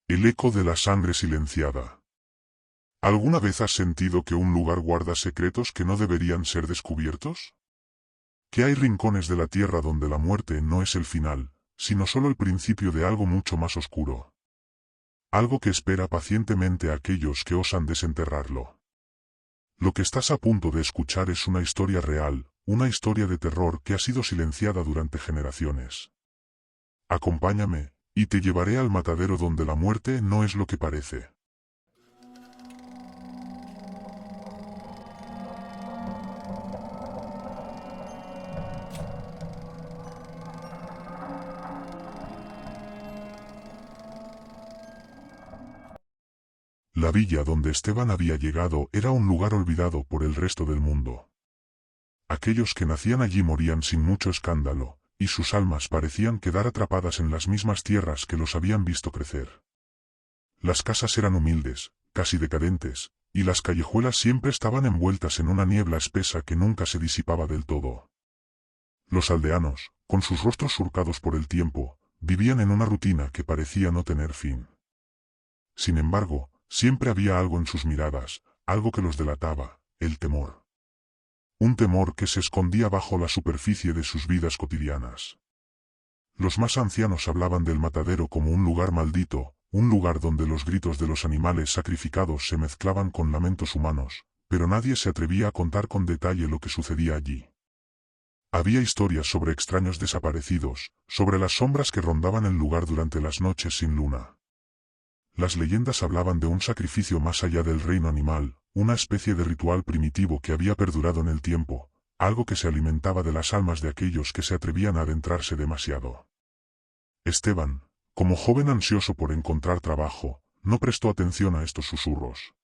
El eco de la sangre silenciada. ¿Alguna vez has sentido que un lugar guarda secretos que no deberían ser descubiertos? Que hay rincones de la tierra donde la muerte no es el final, sino solo el principio de algo mucho más oscuro. Algo que espera pacientemente a aquellos que osan desenterrarlo. Lo que estás a punto de escuchar es una historia real, una historia de terror que ha sido silenciada durante generaciones. Acompáñame, y te llevaré al matadero donde la muerte no es lo que parece. La villa donde Esteban había llegado era un lugar olvidado por el resto del mundo. Aquellos que nacían allí morían sin mucho escándalo, y sus almas parecían quedar atrapadas en las mismas tierras que los habían visto crecer. Las casas eran humildes, casi decadentes, y las callejuelas siempre estaban envueltas en una niebla espesa que nunca se disipaba del todo. Los aldeanos, con sus rostros surcados por el tiempo, vivían en una rutina que parecía no tener fin. Sin embargo, siempre había algo en sus miradas, algo que los delataba, el temor. Un temor que se escondía bajo la superficie de sus vidas cotidianas. Los más ancianos hablaban del matadero como un lugar maldito, un lugar donde los gritos de los animales sacrificados se mezclaban con lamentos humanos, pero nadie se atrevía a contar con detalle lo que sucedía allí. Había historias sobre extraños desaparecidos, sobre las sombras que rondaban el lugar durante las noches sin luna. Las leyendas hablaban de un sacrificio más allá del reino animal, una especie de ritual primitivo que había perdurado en el tiempo, algo que se alimentaba de las almas de aquellos que se atrevían a adentrarse demasiado. Esteban, como joven ansioso por encontrar trabajo, no prestó atención a estos susurros.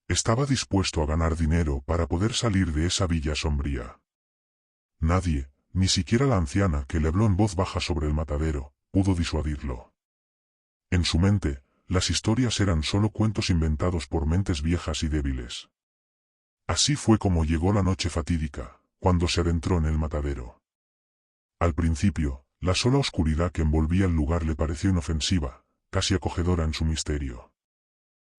Estaba dispuesto a ganar dinero para poder salir de esa villa sombría. Nadie, ni siquiera la anciana que le habló en voz baja sobre el matadero, pudo disuadirlo. En su mente, las historias eran solo cuentos inventados por mentes viejas y débiles. Así fue como llegó la noche fatídica, cuando se adentró en el matadero. Al principio, la sola oscuridad que envolvía el lugar le pareció inofensiva, casi acogedora en su misterio.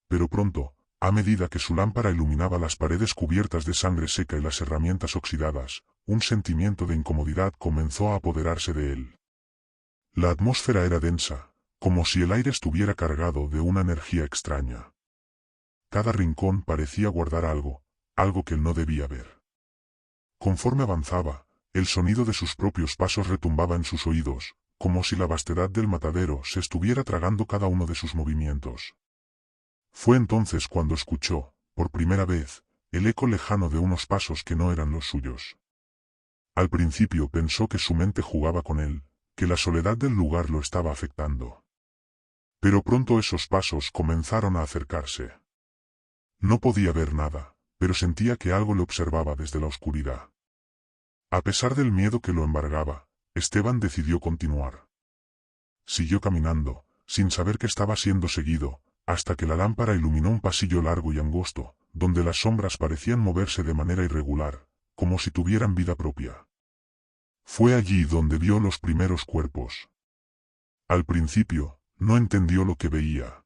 Pero pronto, a medida que su lámpara iluminaba las paredes cubiertas de sangre seca y las herramientas oxidadas, un sentimiento de incomodidad comenzó a apoderarse de él. La atmósfera era densa, como si el aire estuviera cargado de una energía extraña. Cada rincón parecía guardar algo, algo que él no debía ver. Conforme avanzaba, el sonido de sus propios pasos retumbaba en sus oídos, como si la vastedad del matadero se estuviera tragando cada uno de sus movimientos. Fue entonces cuando escuchó, por primera vez, el eco lejano de unos pasos que no eran los suyos. Al principio pensó que su mente jugaba con él, que la soledad del lugar lo estaba afectando. Pero pronto esos pasos comenzaron a acercarse. No podía ver nada, pero sentía que algo le observaba desde la oscuridad. A pesar del miedo que lo embargaba, Esteban decidió continuar. Siguió caminando, sin saber que estaba siendo seguido, hasta que la lámpara iluminó un pasillo largo y angosto, donde las sombras parecían moverse de manera irregular, como si tuvieran vida propia. Fue allí donde vio los primeros cuerpos. Al principio, no entendió lo que veía.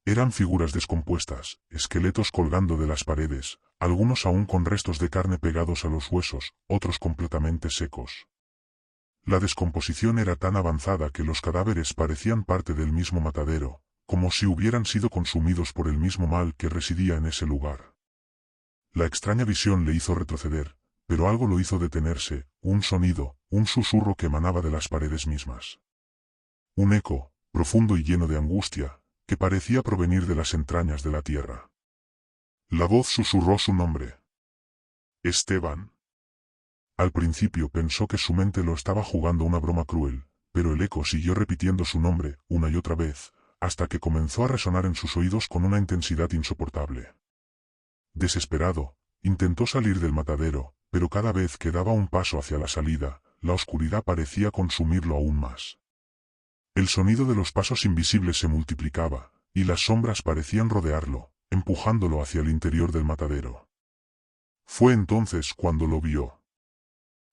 Eran figuras descompuestas, esqueletos colgando de las paredes, algunos aún con restos de carne pegados a los huesos, otros completamente secos. La descomposición era tan avanzada que los cadáveres parecían parte del mismo matadero, como si hubieran sido consumidos por el mismo mal que residía en ese lugar. La extraña visión le hizo retroceder, pero algo lo hizo detenerse, un sonido, un susurro que emanaba de las paredes mismas. Un eco, profundo y lleno de angustia, que parecía provenir de las entrañas de la tierra. La voz susurró su nombre. Esteban. Al principio pensó que su mente lo estaba jugando una broma cruel, pero el eco siguió repitiendo su nombre, una y otra vez, hasta que comenzó a resonar en sus oídos con una intensidad insoportable. Desesperado, intentó salir del matadero, pero cada vez que daba un paso hacia la salida, la oscuridad parecía consumirlo aún más. El sonido de los pasos invisibles se multiplicaba, y las sombras parecían rodearlo, empujándolo hacia el interior del matadero. Fue entonces cuando lo vio.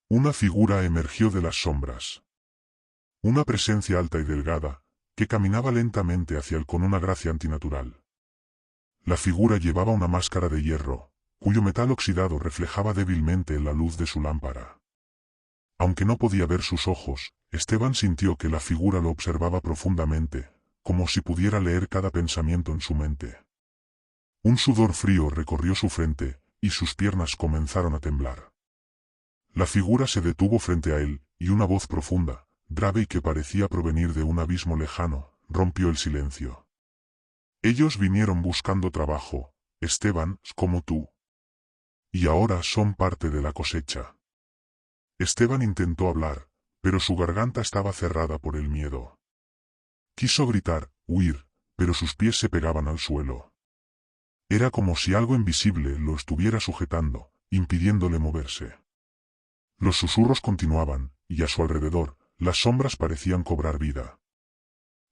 Una figura emergió de las sombras. Una presencia alta y delgada, que caminaba lentamente hacia él con una gracia antinatural. La figura llevaba una máscara de hierro, cuyo metal oxidado reflejaba débilmente en la luz de su lámpara. Aunque no podía ver sus ojos, Esteban sintió que la figura lo observaba profundamente, como si pudiera leer cada pensamiento en su mente. Un sudor frío recorrió su frente, y sus piernas comenzaron a temblar. La figura se detuvo frente a él, y una voz profunda, grave y que parecía provenir de un abismo lejano, rompió el silencio. Ellos vinieron buscando trabajo, Esteban, como tú. Y ahora son parte de la cosecha. Esteban intentó hablar, pero su garganta estaba cerrada por el miedo. Quiso gritar, huir, pero sus pies se pegaban al suelo. Era como si algo invisible lo estuviera sujetando, impidiéndole moverse. Los susurros continuaban, y a su alrededor, las sombras parecían cobrar vida.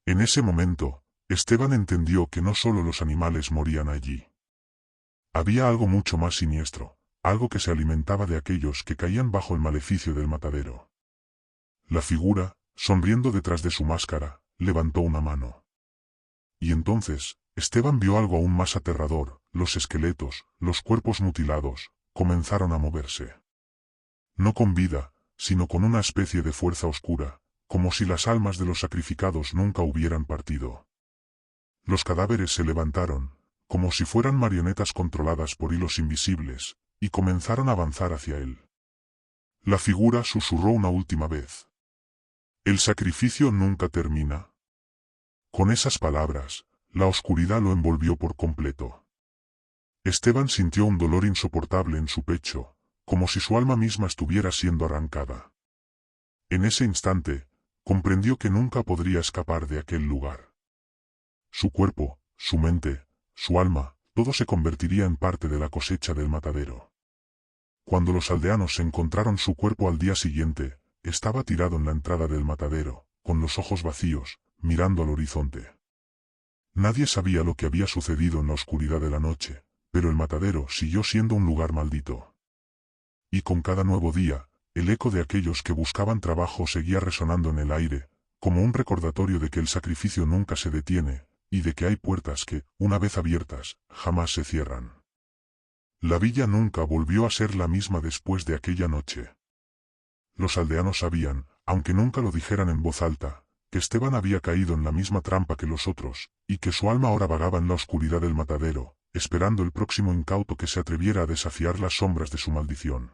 En ese momento, Esteban entendió que no solo los animales morían allí. Había algo mucho más siniestro, algo que se alimentaba de aquellos que caían bajo el maleficio del matadero. La figura, sonriendo detrás de su máscara, levantó una mano. Y entonces, Esteban vio algo aún más aterrador: los esqueletos, los cuerpos mutilados, comenzaron a moverse. No con vida, sino con una especie de fuerza oscura, como si las almas de los sacrificados nunca hubieran partido. Los cadáveres se levantaron, como si fueran marionetas controladas por hilos invisibles, y comenzaron a avanzar hacia él. La figura susurró una última vez: «El sacrificio nunca termina». Con esas palabras, la oscuridad lo envolvió por completo. Esteban sintió un dolor insoportable en su pecho, como si su alma misma estuviera siendo arrancada. En ese instante, comprendió que nunca podría escapar de aquel lugar. Su cuerpo, su mente, su alma, todo se convertiría en parte de la cosecha del matadero. Cuando los aldeanos encontraron su cuerpo al día siguiente, estaba tirado en la entrada del matadero, con los ojos vacíos, mirando al horizonte. Nadie sabía lo que había sucedido en la oscuridad de la noche, pero el matadero siguió siendo un lugar maldito. Y con cada nuevo día, el eco de aquellos que buscaban trabajo seguía resonando en el aire, como un recordatorio de que el sacrificio nunca se detiene, y de que hay puertas que, una vez abiertas, jamás se cierran. La villa nunca volvió a ser la misma después de aquella noche. Los aldeanos sabían, aunque nunca lo dijeran en voz alta, que Esteban había caído en la misma trampa que los otros, y que su alma ahora vagaba en la oscuridad del matadero, esperando el próximo incauto que se atreviera a desafiar las sombras de su maldición.